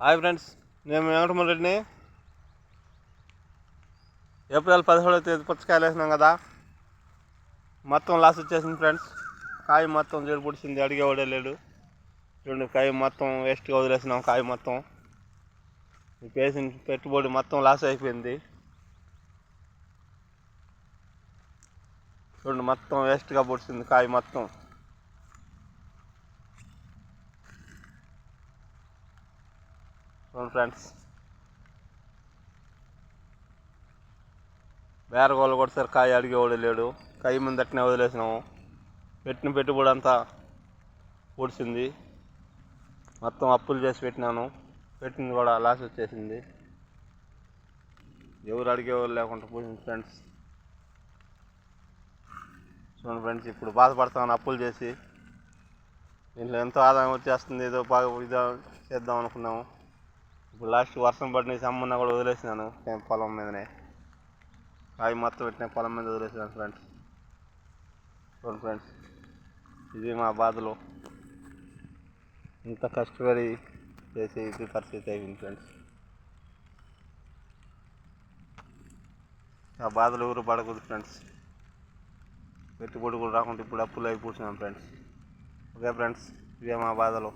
Hi friends, నేను వెంకటమరెడ్డిని. April 17వ తేదీ పుచ్చకాయలు వేసినాం కదా, మొత్తం లాస్ వచ్చేసింది ఫ్రెండ్స్. కాయ మొత్తం జడి పుడిచింది, అడిగేవాడే లేడు. చూడండి, కాయ మొత్తం వేస్ట్గా వదిలేసినాం. కాయ మొత్తం వేసిన పెట్టుబడి మొత్తం లాస్ అయిపోయింది. చూడండి, మొత్తం వేస్ట్గా పుడిచింది కాయ మొత్తం. చూడండి ఫ్రెండ్స్, బేరగోళ్ళు కూడా సరే కాయ అడిగేవాడు లేడు. కాయ ముందటనే వదిలేసినాము. పెట్టిన పెట్టుబడి అంతా పొడిచింది. మొత్తం అప్పులు చేసి పెట్టినాను, పెట్టింది కూడా లాస్ వచ్చేసింది. ఎవరు అడిగేవాళ్ళు లేకుండా పోయింది ఫ్రెండ్స్. చూడండి ఫ్రెండ్స్, ఇప్పుడు బాధపడతాను అప్పులు చేసి. దీంట్లో ఎంతో ఆదాయం వచ్చేస్తుంది, ఏదో బాగా ఇదో చేద్దాం అనుకున్నాము. ఇప్పుడు లాస్ట్ వర్షం పడిన అమ్మన్నా కూడా వదిలేసినాను పొలం మీదనే. కాయ మొత్తం పెట్టిన పొలం మీద వదిలేసినాను ఫ్రెండ్స్. చూడండి ఫ్రెండ్స్, ఇది మా బాధలు. ఇంత కష్టపడి చేసి ఇది పరిస్థితి అయిపోయింది ఫ్రెండ్స్. ఆ బాధలు ఎవరు పడకూడదు ఫ్రెండ్స్. పెట్టుబడి కూడా రాకుండా ఇప్పుడు అప్పులు అయిపోతున్నాం ఫ్రెండ్స్. ఓకే ఫ్రెండ్స్, ఇవే మా బాధలు.